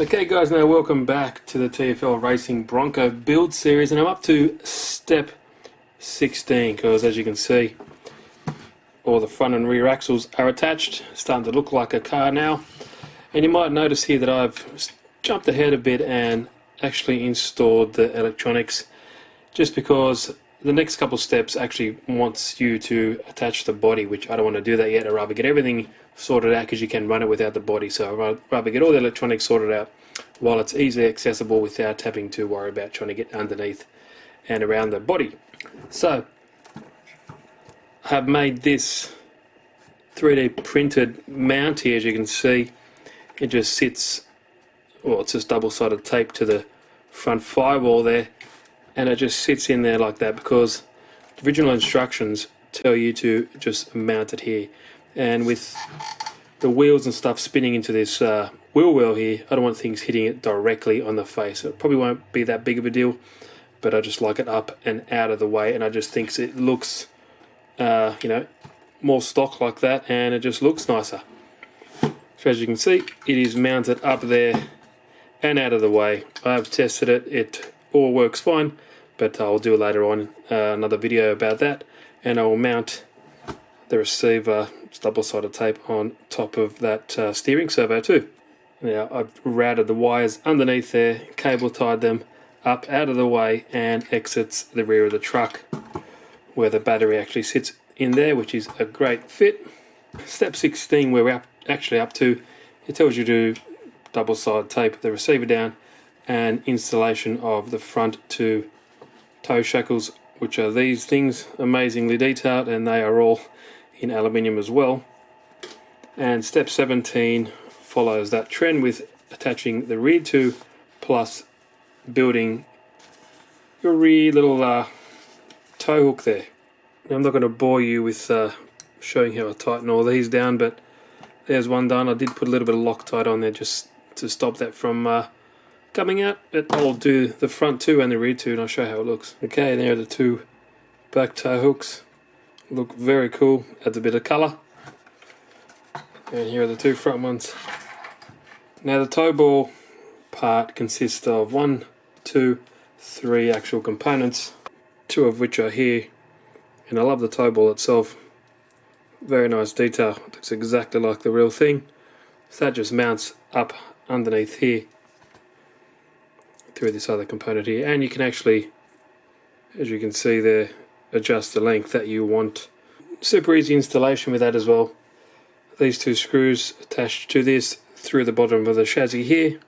Okay guys, now welcome back to the TFL Racing Bronco build series, and I'm up to step 16 because, as you can see, all the front and rear axles are attached, starting to look like a car now. And you might notice here that I've jumped ahead a bit and actually installed the electronics, just because the next couple steps actually wants you to attach the body, which I don't want to do that yet. I'd rather get everything sorted out because you can run it without the body. So I'd rather get all the electronics sorted out while it's easily accessible without having to worry about trying to get underneath and around the body. So I have made this 3D printed mount here. As you can see, it just sits, well, it's just double-sided tape to the front firewall there, and it just sits in there like that because the original instructions tell you to just mount it here. And with the wheels and stuff spinning into this wheel well here, I don't want things hitting it directly on the face. It probably won't be that big of a deal, but I just like it up and out of the way, and I just think it looks more stock like that, and it just looks nicer. So as you can see, it is mounted up there and out of the way. I've tested it, it all works fine, but I'll do later on another video about that, and I will mount the receiver double-sided tape on top of that steering servo too. Now I've routed the wires underneath there, cable tied them up out of the way, and exits the rear of the truck where the battery actually sits in there, which is a great fit. Step 16, where we're actually up to, it tells you to double-sided tape the receiver down and installation of the front two toe shackles, which are these things, amazingly detailed, and they are all in aluminium as well. And step 17 follows that trend with attaching the rear two, plus building your rear little tow hook there. Now, I'm not going to bore you with showing how I tighten all these down, but there's one done. I did put a little bit of Loctite on there just to stop that from coming out, but I'll do the front two and the rear two and I'll show how it looks. Okay, there are the two back tow hooks. Look very cool, adds a bit of colour. And here are the two front ones. Now the tow ball part consists of 1, 2, 3 actual components, 2 of which are here, and I love the tow ball itself. Very nice detail, it looks exactly like the real thing. So that just mounts up underneath here through this other component here, and you can actually, as you can see there, adjust the length that you want. Super easy installation with that as well. These 2 screws attached to this through the bottom of the chassis here,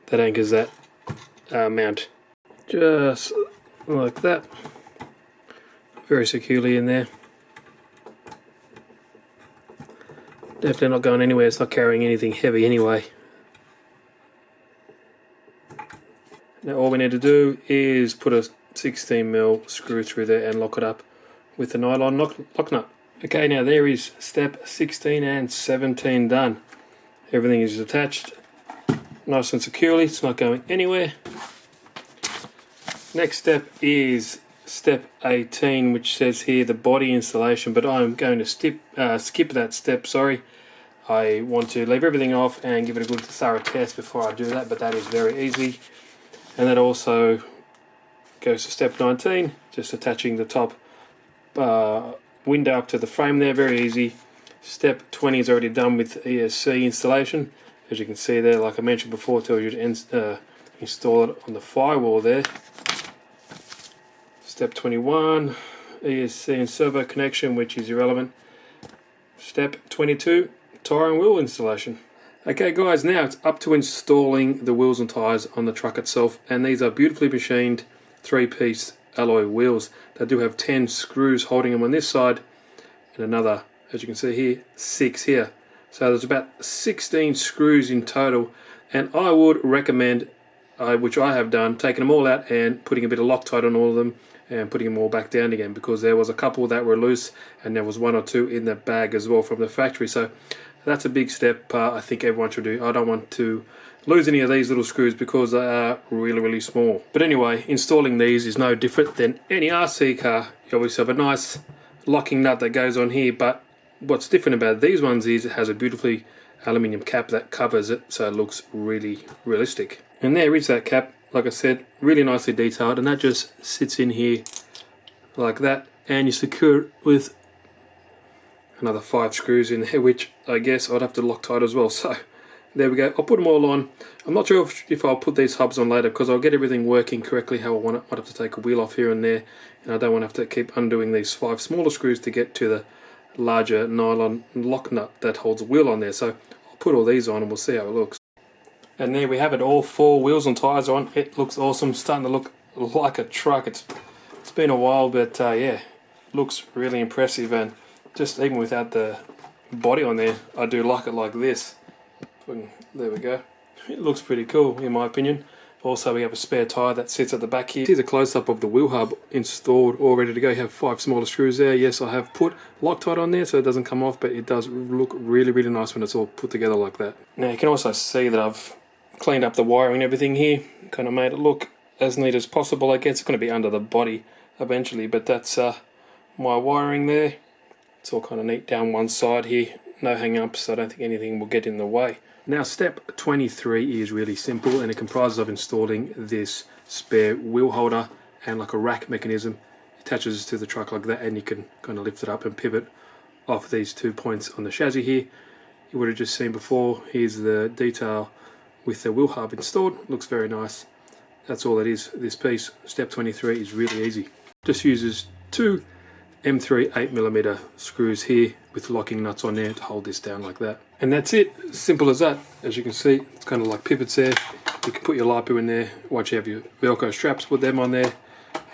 that anchors that mount just like that, very securely in there. Definitely not going anywhere, it's not carrying anything heavy anyway. Now all we need to do is put a 16mm screw through there and lock it up with the nylon locknut. Okay, now there is step 16 and 17 done. Everything is attached nice and securely, it's not going anywhere. Next step is step 18, which says here the body installation, but I'm going to skip that step, sorry. I want to leave everything off and give it a good thorough test before I do that, but that is very easy. And that also goes to step 19, just attaching the top window up to the frame there, very easy. Step 20 is already done with ESC installation. As you can see there, like I mentioned before, it tells you to install it on the firewall there. Step 21, ESC and servo connection, which is irrelevant. Step 22, tyre and wheel installation. Okay guys, now it's up to installing the wheels and tyres on the truck itself, and these are beautifully machined 3-piece alloy wheels. They do have 10 screws holding them on this side, and another, as you can see here, 6 here. So there's about 16 screws in total, and I would recommend, which I have done, taking them all out and putting a bit of Loctite on all of them and putting them all back down again, because there was a couple that were loose and there was 1 or 2 in the bag as well from the factory. So that's a big step I think everyone should do. I don't want to lose any of these little screws because they are really small. But anyway, installing these is no different than any RC car. You obviously have a nice locking nut that goes on here, but what's different about these ones is it has a beautifully aluminium cap that covers it, so it looks really realistic. And there is that cap, like I said, really nicely detailed, and that just sits in here like that, and you secure it with another 5 screws in there, which I guess I'd have to Loctite as well. So there we go. I'll put them all on. I'm not sure if I'll put these hubs on later, because I'll get everything working correctly how I want it. Might have to take a wheel off here and there, and I don't want to have to keep undoing these 5 smaller screws to get to the larger nylon lock nut that holds a wheel on there. So I'll put all these on and we'll see how it looks. And there we have it, all 4 wheels and tyres on. It looks awesome, starting to look like a truck. It's been a while, but yeah, looks really impressive. And just even without the body on there, I do like it like this. There we go. It looks pretty cool in my opinion. Also, we have a spare tyre that sits at the back here. Here's a close-up of the wheel hub installed, all ready to go. You have 5 smaller screws there. Yes, I have put Loctite on there so it doesn't come off, but it does look really, really nice when it's all put together like that. Now, you can also see that I've cleaned up the wiring and everything here. Kind of made it look as neat as possible. I guess it's going to be under the body eventually, but that's my wiring there. It's all kind of neat down one side here. No hang-ups, so I don't think anything will get in the way. Now step 23 is really simple, and it comprises of installing this spare wheel holder and like a rack mechanism. It attaches to the truck like that, and you can kind of lift it up and pivot off these 2 points on the chassis here. You would have just seen before. Here's the detail with the wheel hub installed. Looks very nice. That's all it is, this piece. Step 23 is really easy. Just uses 2 M3 8mm screws here with locking nuts on there to hold this down like that. And that's it, simple as that. As you can see, it's kind of like pivots there. You can put your LiPo in there. Once you have your Velcro straps, put them on there,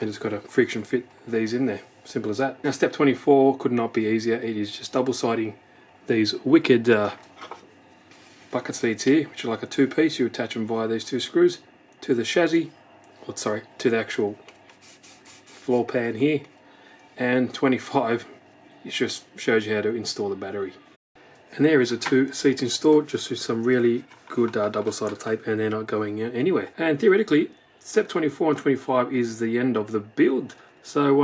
and it's got a friction fit these in there. Simple as that. Now step 24 could not be easier. It is just double siding these wicked bucket seats here, which are like a 2-piece. You attach them via these 2 screws to the chassis, or sorry, to the actual floor pan here. And 25, it just shows you how to install the battery. And there is the 2 seats installed, just with some really good double-sided tape, and they're not going anywhere. And theoretically, step 24 and 25 is the end of the build. So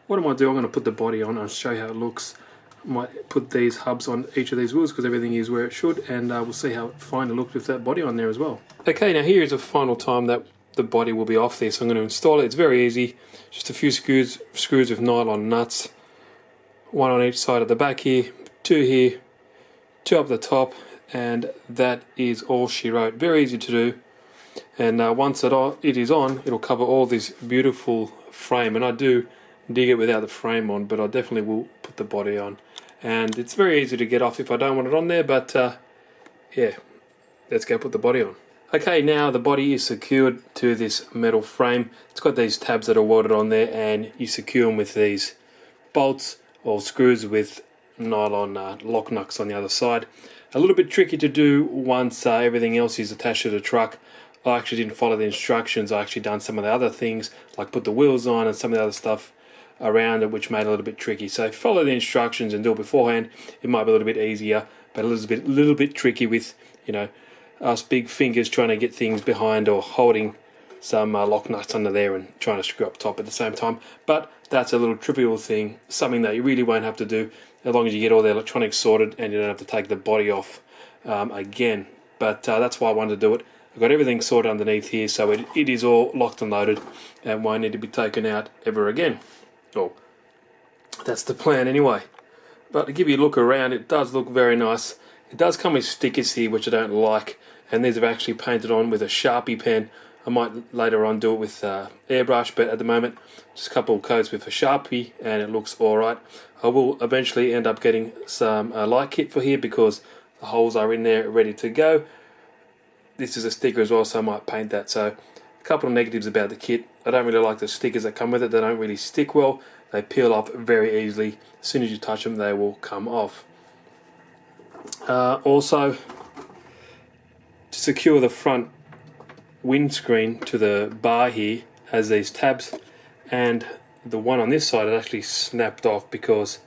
what am I doing? I'm going to put the body on and show you how it looks. I might put these hubs on each of these wheels because everything is where it should, and we'll see how it finally looks with that body on there as well. Okay, now here is a final time that the body will be off there, so I'm going to install it. It's very easy, just a few screws with nylon nuts, 1 on each side of the back here, 2 here, 2 up the top, and that is all she wrote. Very easy to do, and once it is on, it'll cover all this beautiful frame. And I do dig it without the frame on, but I definitely will put the body on. And it's very easy to get off if I don't want it on there, but yeah, let's go put the body on. Okay, now the body is secured to this metal frame. It's got these tabs that are welded on there, and you secure them with these bolts or screws with nylon lock nuts on the other side. A little bit tricky to do once everything else is attached to the truck. I actually didn't follow the instructions. I actually done some of the other things, like put the wheels on and some of the other stuff around it, which made it a little bit tricky. So follow the instructions and do it beforehand. It might be a little bit easier, but a little bit tricky with, you know, us big fingers trying to get things behind or holding some lock nuts under there and trying to screw up top at the same time. But that's a little trivial thing, something that you really won't have to do as long as you get all the electronics sorted and you don't have to take the body off again. But that's why I wanted to do it. I've got everything sorted underneath here, so it is all locked and loaded and won't need to be taken out ever again. Well, that's the plan anyway. But to give you a look around, it does look very nice. It does come with stickers here, which I don't like, and these are actually painted on with a Sharpie pen. I might later on do it with airbrush, but at the moment, just a couple of coats with a Sharpie, and it looks alright. I will eventually end up getting some light kit for here because the holes are in there ready to go. This is a sticker as well, so I might paint that. So a couple of negatives about the kit. I don't really like the stickers that come with it. They don't really stick well. They peel off very easily. As soon as you touch them, they will come off. Also, to secure the front windscreen to the bar here has these tabs, and the one on this side is actually snapped off because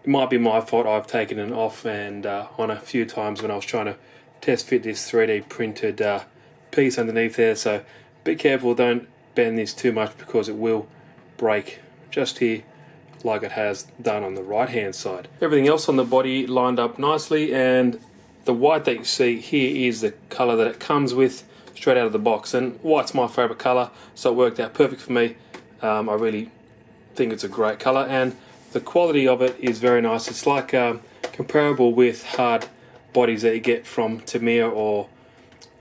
it might be my fault. I've taken it off and on a few times when I was trying to test fit this 3D printed piece underneath there, so be careful, don't bend this too much because it will break just here like it has done on the right hand side. Everything else on the body lined up nicely, and the white that you see here is the colour that it comes with straight out of the box, and white's my favourite colour, so it worked out perfect for me. I really think it's a great colour, and the quality of it is very nice. It's like comparable with hard bodies that you get from Tamiya or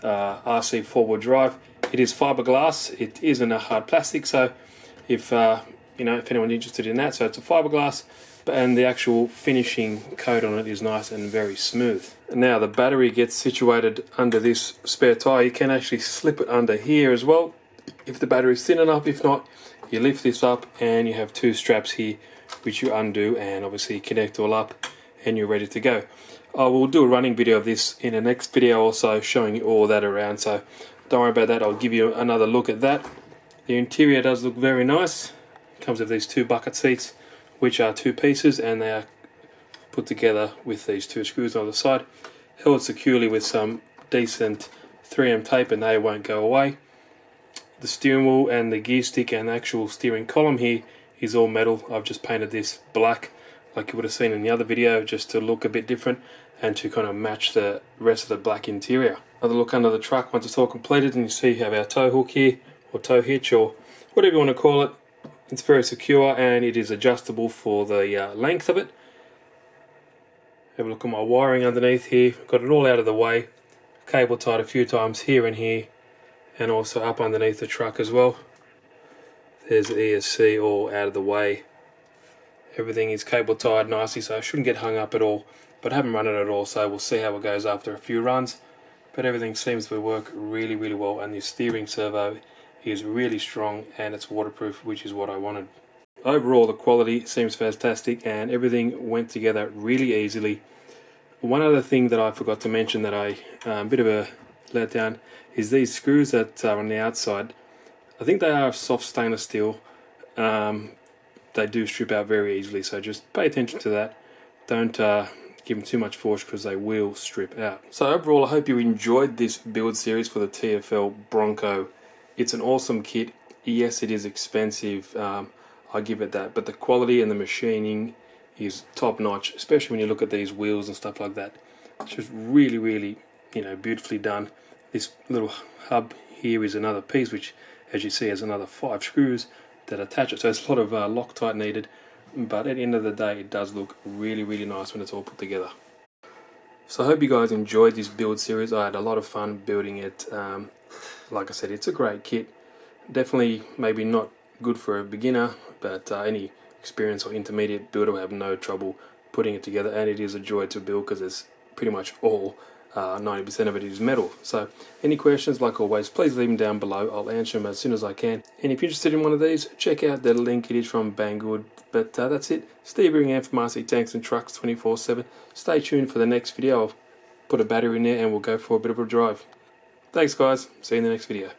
RC four-wheel drive. It is fiberglass, it isn't a hard plastic, so if if anyone's interested in that, so it's a fiberglass, and the actual finishing coat on it is nice and very smooth. And now the battery gets situated under this spare tyre. You can actually slip it under here as well if the battery's thin enough. If not, you lift this up and you have two straps here which you undo and obviously connect all up, and you're ready to go. I will do a running video of this in the next video also, showing you all that around, so don't worry about that. I'll give you another look at that. The interior does look very nice. It comes with these two bucket seats, which are two pieces, and they are put together with these two screws on the side, held securely with some decent 3M tape, and they won't go away. The steering wheel and the gear stick and the actual steering column here is all metal. I've just painted this black like you would have seen in the other video, just to look a bit different and to kind of match the rest of the black interior. Another look under the truck once it's all completed, and you see you have our tow hook here, or tow hitch, or whatever you want to call it. It's very secure and it is adjustable for the length of it. Have a look at my wiring underneath here. Got it all out of the way. Cable tied a few times here and here, and also up underneath the truck as well. There's the ESC all out of the way. Everything is cable tied nicely, so I shouldn't get hung up at all. But I haven't run it at all, so we'll see how it goes after a few runs. But everything seems to work really, really well, and the steering servo is really strong and it's waterproof, which is what I wanted. Overall, the quality seems fantastic and everything went together really easily. One other thing that I forgot to mention that a bit of a letdown is these screws that are on the outside. I think they are soft stainless steel. They do strip out very easily, so just pay attention to that. Don't give them too much force because they will strip out. So overall, I hope you enjoyed this build series for the TFL Bronco. It's an awesome kit. Yes, it is expensive, I give it that, but the quality and the machining is top notch, especially when you look at these wheels and stuff like that. It's just really, really, beautifully done. This little hub here is another piece, which, as you see, has another 5 screws that attach it. So there's a lot of Loctite needed, but at the end of the day, it does look really, really nice when it's all put together. So I hope you guys enjoyed this build series. I had a lot of fun building it. Like I said, it's a great kit. Definitely maybe not good for a beginner, but any experienced or intermediate builder will have no trouble putting it together, and it is a joy to build because it's pretty much all 90% of it is metal. So any questions, like always, please leave them down below. I'll answer them as soon as I can. And if you're interested in one of these, check out the link. It is from Banggood. But that's it. Steve Birmingham from RC Tanks and Trucks 24/7. Stay tuned for the next video. I'll put a battery in there and we'll go for a bit of a drive. Thanks guys. See you in the next video.